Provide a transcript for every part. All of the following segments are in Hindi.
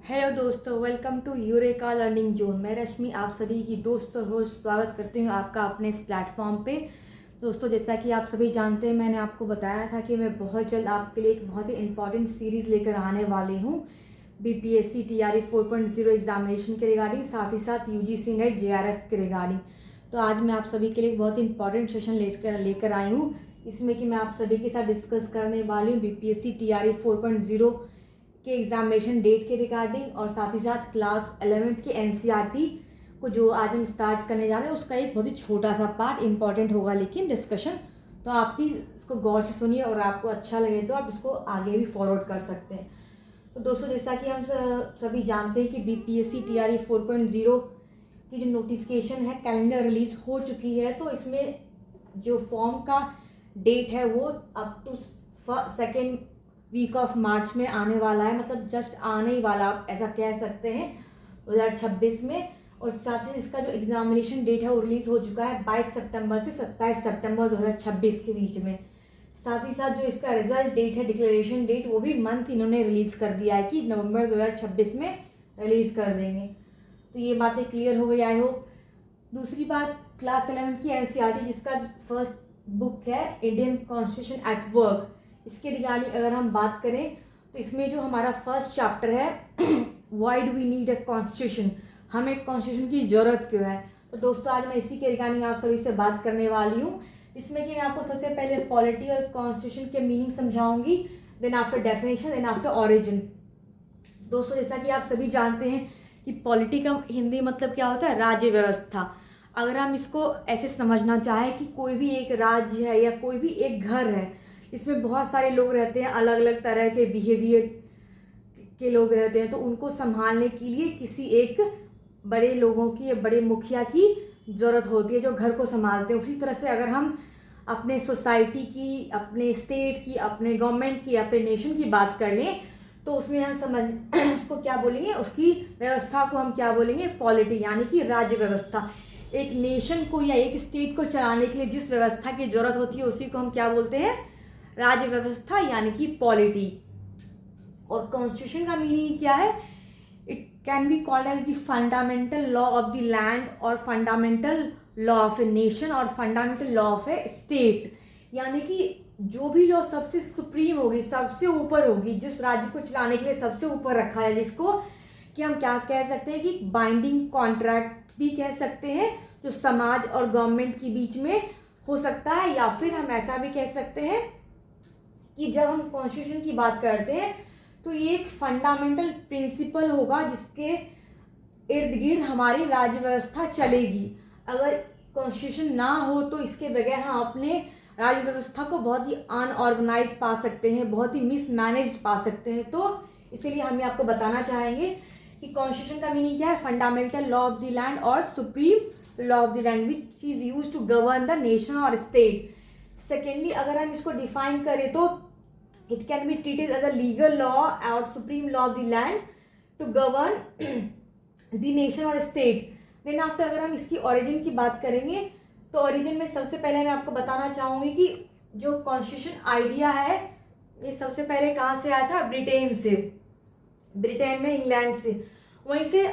हेलो दोस्तों, welcome to Eureka learning zone. मैं रश्मि आप सभी की दोस्त और होस्ट स्वागत करती हूँ आपका अपने इस प्लेटफॉर्म पे। दोस्तों, जैसा कि आप सभी जानते हैं, मैंने आपको बताया था कि मैं बहुत जल्द आपके लिए एक बहुत ही इंपॉर्टेंट सीरीज़ लेकर आने वाली हूँ बीपीएससी टीआरई 4.0 एग्जामिनेशन के रिगार्डिंग, साथ ही साथ यूजीसी नेट जेआरएफ के रिगार्डिंग। तो आज मैं आप सभी के लिए एक बहुत ही इंपॉर्टेंट सेशन लेकर आई हूँ, इसमें कि मैं आप सभी के साथ डिस्कस करने वाली हूँ बीपीएससी टीआरई 4.0 के एग्जामिनेशन डेट के रिगार्डिंग, और साथ ही साथ क्लास 11th के एनसीईआरटी को जो आज हम स्टार्ट करने जा रहे हैं उसका एक बहुत ही छोटा सा पार्ट इंपॉर्टेंट होगा लेकिन डिस्कशन। तो आप प्लीज़ इसको गौर से सुनिए और आपको अच्छा लगे तो आप इसको आगे भी फॉरवर्ड कर सकते हैं। तो दोस्तों, जैसा कि हम सभी जानते हैं कि बीपीएससी टीआरई 4.0 की जो नोटिफिकेशन है कैलेंडर रिलीज हो चुकी है। तो इसमें जो फॉर्म का डेट है वो up to second week of March में आने वाला है, मतलब जस्ट आने ही वाला, आप ऐसा कह सकते हैं 2026 में। और साथ ही इसका जो एग्जामिनेशन डेट है वो रिलीज हो चुका है 22 सितंबर से 27 सितंबर 2026 के बीच में। साथ ही साथ जो इसका रिजल्ट डेट है, डिक्लेरेशन डेट, वो भी मंथ इन्होंने रिलीज कर दिया है कि नवंबर 2026 में रिलीज कर देंगे। तो ये बातें क्लियर हो गई आई होप। दूसरी बात, क्लास 11th की एनसीईआरटी जिसका फर्स्ट बुक है इंडियन कॉन्स्टिट्यूशन एट वर्क, इसके रिगार्डिंग अगर हम बात करें तो इसमें जो हमारा फर्स्ट चैप्टर है why do we need a constitution, हमें कॉन्स्टिट्यूशन की ज़रूरत क्यों है। तो दोस्तों, आज मैं इसी के रिगार्डिंग आप सभी से बात करने वाली हूँ, जिसमें कि मैं आपको सबसे पहले पॉलिटी और कॉन्स्टिट्यूशन के मीनिंग समझाऊंगी, then after definition, then after origin. दोस्तों, जैसा कि आप सभी जानते हैं कि पॉलिटी का हिंदी मतलब क्या होता है, राज्य व्यवस्था। अगर हम इसको ऐसे समझना चाहें कि कोई भी एक राज्य है या कोई भी एक घर है, इसमें बहुत सारे लोग रहते हैं, अलग अलग तरह के बिहेवियर के लोग रहते हैं, तो उनको संभालने के लिए किसी एक बड़े लोगों की या बड़े मुखिया की ज़रूरत होती है जो घर को संभालते हैं। उसी तरह से अगर हम अपने सोसाइटी की, अपने स्टेट की, अपने गवर्नमेंट की, अपने नेशन की बात कर लें तो उसमें हम समझ उसको क्या बोलेंगे, उसकी व्यवस्था को हम क्या बोलेंगे, पॉलिटी, यानी कि राज्य व्यवस्था। एक नेशन को या एक स्टेट को चलाने के लिए जिस व्यवस्था की ज़रूरत होती है उसी को हम क्या बोलते हैं, राज्य व्यवस्था, यानी कि पॉलिटी। और कॉन्स्टिट्यूशन का मीनिंग क्या है, it can be called as the fundamental law of the land और fundamental law of a nation और fundamental law of a state, यानी कि जो भी लॉ सबसे सुप्रीम होगी, सबसे ऊपर होगी, जिस राज्य को चलाने के लिए सबसे ऊपर रखा है, जिसको कि हम क्या कह सकते हैं कि बाइंडिंग कॉन्ट्रैक्ट भी कह सकते हैं, जो समाज और गवर्नमेंट के बीच में हो सकता है। या फिर हम ऐसा भी कह सकते हैं कि जब हम कॉन्स्टिट्यूशन की बात करते हैं तो ये एक फंडामेंटल प्रिंसिपल होगा जिसके इर्द गिर्द हमारी राज्य व्यवस्था चलेगी। अगर कॉन्स्टिट्यूशन ना हो तो इसके बगैर हम अपने राज्य व्यवस्था को बहुत ही अनऑर्गेनाइज पा सकते हैं, बहुत ही मिसमैनेज्ड पा सकते हैं। तो इसीलिए हम आपको बताना चाहेंगे कि कॉन्स्टिट्यूशन का मीनिंग क्या है, fundamental law of the land और supreme law of the land which is used to govern the nation और स्टेट। सेकेंडली, अगर हम इसको डिफाइन करें तो it can be treated as a legal law और supreme law of the land to govern the nation और स्टेट। देन आफ्टर अगर हम इसकी ओरिजिन की बात करेंगे तो ओरिजिन में सबसे पहले मैं आपको बताना चाहूँगी कि जो कॉन्स्टिट्यूशन आइडिया है ये सबसे पहले कहाँ से आया था, ब्रिटेन से, ब्रिटेन में, इंग्लैंड से। वहीं से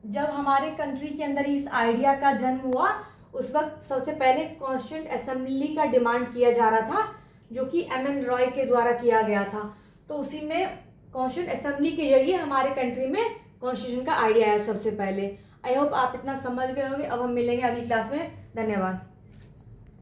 जब हमारे कंट्री के अंदर इस आइडिया का जन्म हुआ उस वक्त सबसे पहले कॉन्स्टिट्यूंट असेंबली का डिमांड किया जा रहा था, जो कि एम.एन. रॉय के द्वारा किया गया था। तो उसी में कॉन्स्टिट्यूंट असेंबली के जरिए हमारे कंट्री में कॉन्स्टिट्यूशन का आइडिया आया सबसे पहले। आई होप आप इतना समझ गए होंगे। अब हम मिलेंगे अगली क्लास में। धन्यवाद।